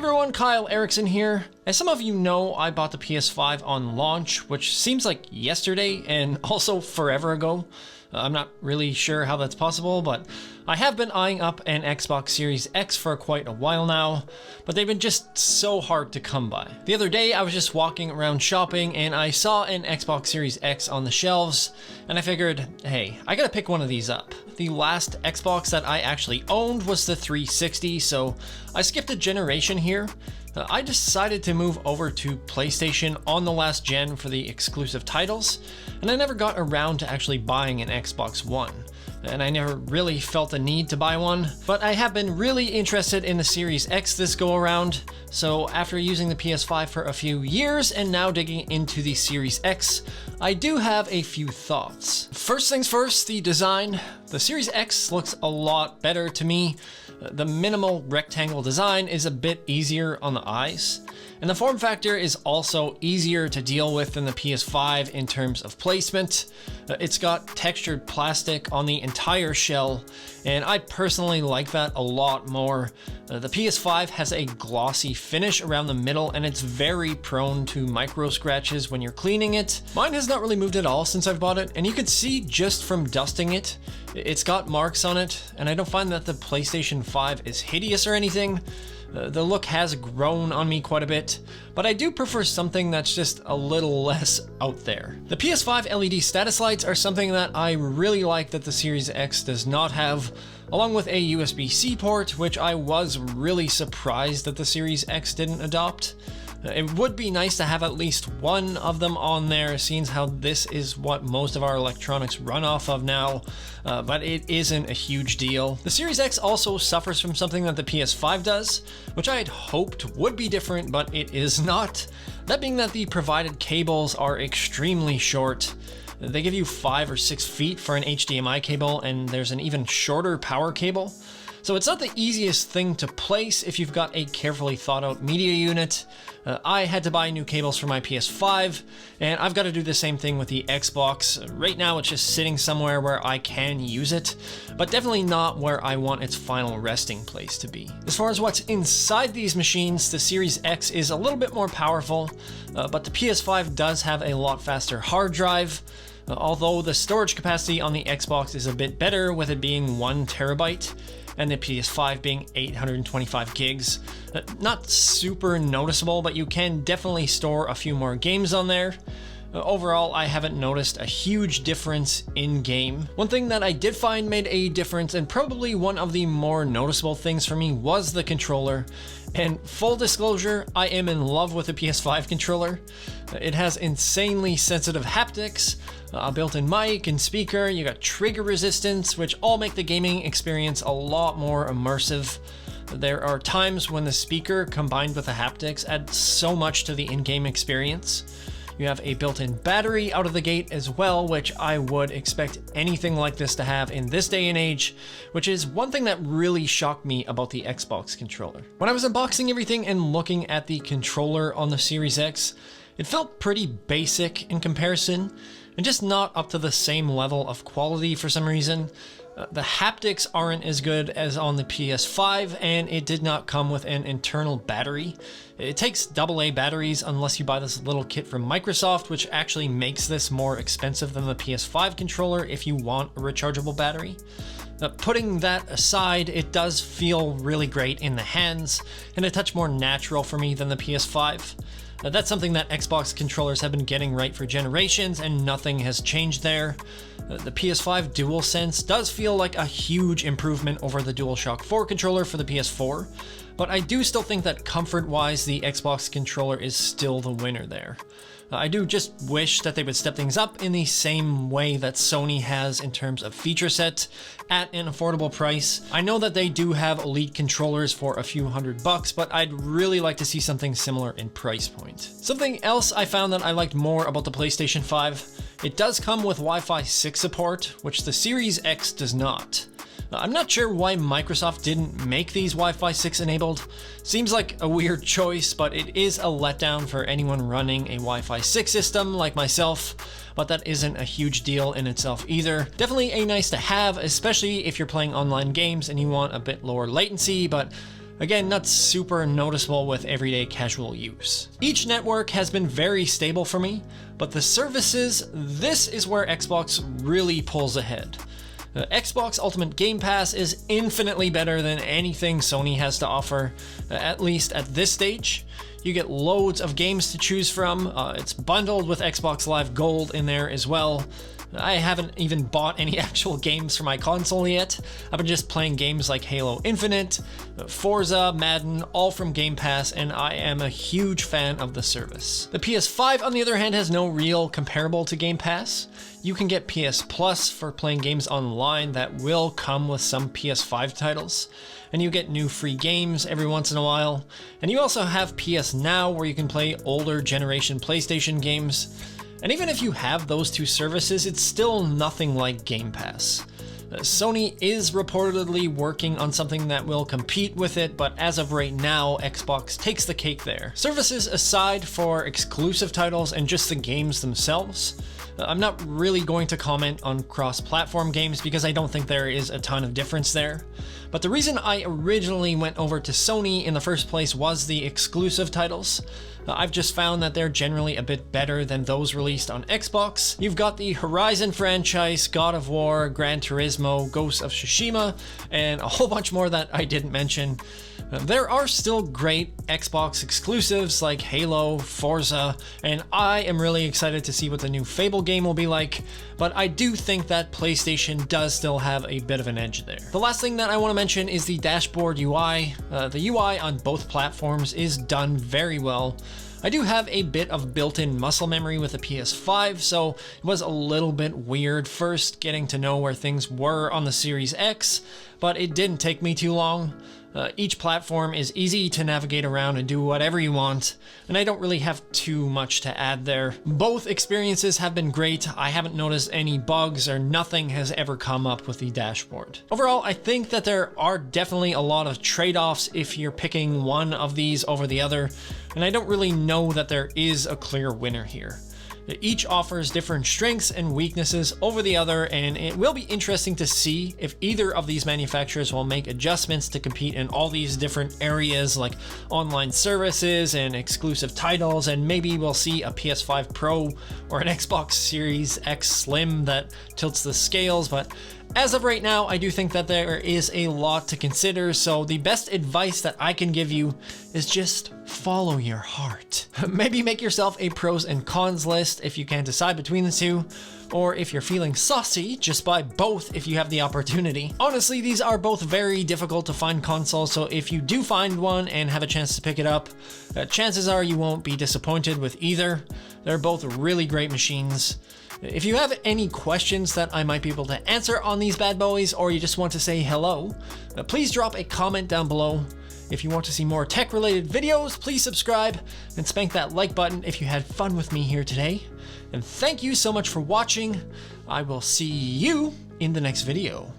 everyone, Kyle Erickson here. As some of you know, I bought the PS5 on launch, which seems like yesterday and also forever ago. I'm not really sure how that's possible, but I have been eyeing up an Xbox Series X for quite a while now, but they've been just so hard to come by. The other day, I was just walking around shopping and I saw an Xbox Series X on the shelves, and I figured, hey, I gotta pick one of these up. The last Xbox that I actually owned was the 360, so I skipped a generation here. I decided to move over to PlayStation on the last gen for the exclusive titles, and I never got around to actually buying an Xbox One. And I never really felt the need to buy one, but I have been really interested in the Series X this go around. So after using the PS5 for a few years and now digging into the Series X, I do have a few thoughts. First things first, the design. The Series X looks a lot better to me. The minimal rectangle design is a bit easier on the eyes, and the form factor is also easier to deal with than the PS5 in terms of placement. It's got textured plastic on the entire shell, and I personally like that a lot more. The PS5 has a glossy finish around the middle, and it's very prone to micro scratches when you're cleaning it. Mine has not really moved at all since I've bought it, and you can see just from dusting it, it's got marks on it, and I don't find that the PlayStation 5 is hideous or anything. The look has grown on me quite a bit, but I do prefer something that's just a little less out there. The PS5 LED status lights are something that I really like that the Series X does not have, along with a USB-C port, which I was really surprised that the Series X didn't adopt. It would be nice to have at least one of them on there, seeing how this is what most of our electronics run off of now, but it isn't a huge deal. The Series X also suffers from something that the PS5 does, which I had hoped would be different, but it is not. That being that the provided cables are extremely short. They give you 5 or 6 feet for an HDMI cable, and there's an even shorter power cable. So it's not the easiest thing to place if you've got a carefully thought out media unit. I had to buy new cables for my PS5, and I've got to do the same thing with the Xbox. Right now it's just sitting somewhere where I can use it, but definitely not where I want its final resting place to be. As far as what's inside these machines, the Series X is a little bit more powerful, but the PS5 does have a lot faster hard drive. Although the storage capacity on the Xbox is a bit better, with it being 1 terabyte. And the PS5 being 825 gigs. Not super noticeable, but you can definitely store a few more games on there. Overall, I haven't noticed a huge difference in game. One thing that I did find made a difference, and probably one of the more noticeable things for me, was the controller. And full disclosure, I am in love with the PS5 controller. It has insanely sensitive haptics, a built-in mic and speaker, you got trigger resistance, which all make the gaming experience a lot more immersive. There are times when the speaker combined with the haptics add so much to the in-game experience. You have a built-in battery out of the gate as well, which I would expect anything like this to have in this day and age, which is one thing that really shocked me about the Xbox controller. When I was unboxing everything and looking at the controller on the Series X, it felt pretty basic in comparison, and just not up to the same level of quality for some reason. The haptics aren't as good as on the PS5, and it did not come with an internal battery. It takes AA batteries unless you buy this little kit from Microsoft, which actually makes this more expensive than the PS5 controller if you want a rechargeable battery. Putting that aside, it does feel really great in the hands, and a touch more natural for me than the PS5. That's something that Xbox controllers have been getting right for generations, and nothing has changed there. The PS5 DualSense does feel like a huge improvement over the DualShock 4 controller for the PS4, but I do still think that comfort-wise, the Xbox controller is still the winner there. I do just wish that they would step things up in the same way that Sony has in terms of feature set at an affordable price. I know that they do have Elite controllers for a few $100, but I'd really like to see something similar in price point. Something else I found that I liked more about the PlayStation 5, it does come with Wi-Fi 6 support, which the Series X does not. I'm not sure why Microsoft didn't make these Wi-Fi 6 enabled. Seems like a weird choice, but it is a letdown for anyone running a Wi-Fi 6 system like myself, but that isn't a huge deal in itself either. Definitely a nice to have, especially if you're playing online games and you want a bit lower latency, but Again, not super noticeable with everyday casual use. Each network has been very stable for me, but the services, this is where Xbox really pulls ahead. Xbox Ultimate Game Pass is infinitely better than anything Sony has to offer, at least at this stage. You get loads of games to choose from. It's bundled with Xbox Live Gold in there as well. I haven't even bought any actual games for my console yet. I've been just playing games like Halo Infinite, Forza, Madden, all from Game Pass, and I am a huge fan of the service. The PS5, on the other hand, has no real comparable to Game Pass. You can get PS Plus for playing games online that will come with some PS5 titles, and you get new free games every once in a while. And you also have PS Now, where you can play older generation PlayStation games. And even if you have those two services, it's still nothing like Game Pass. Sony is reportedly working on something that will compete with it, but as of right now, Xbox takes the cake there. Services aside for exclusive titles and just the games themselves, I'm not really going to comment on cross-platform games because I don't think there is a ton of difference there. But the reason I originally went over to Sony in the first place was the exclusive titles. I've just found that they're generally a bit better than those released on Xbox. You've got the Horizon franchise, God of War, Gran Turismo, Ghost of Tsushima, and a whole bunch more that I didn't mention. There are still great Xbox exclusives like Halo, Forza, and I am really excited to see what the new Fable game will be like, but I do think that PlayStation does still have a bit of an edge there. The last thing that I want to mention is the dashboard UI. The UI on both platforms is done very well. I do have a bit of built-in muscle memory with the PS5, so it was a little bit weird first getting to know where things were on the Series X, but it didn't take me too long. Each platform is easy to navigate around and do whatever you want, and I don't really have too much to add there. Both experiences have been great. I haven't noticed any bugs or nothing has ever come up with the dashboard. Overall, I think that there are definitely a lot of trade-offs if you're picking one of these over the other, and I don't really know that there is a clear winner here. Each offers different strengths and weaknesses over the other, and it will be interesting to see if either of these manufacturers will make adjustments to compete in all these different areas like online services and exclusive titles, and maybe we'll see a PS5 Pro or an Xbox Series X Slim that tilts the scales, but as of right now, I do think that there is a lot to consider, so the best advice that I can give you is just follow your heart. Maybe make yourself a pros and cons list if you can't decide between the two, or if you're feeling saucy, just buy both if you have the opportunity. Honestly, these are both very difficult to find consoles, so if you do find one and have a chance to pick it up, chances are you won't be disappointed with either. They're both really great machines. If you have any questions that I might be able to answer on these bad boys, or you just want to say hello, please drop a comment down below. If you want to see more tech-related videos, please subscribe and spank that like button if you had fun with me here today. And thank you so much for watching. I will see you in the next video.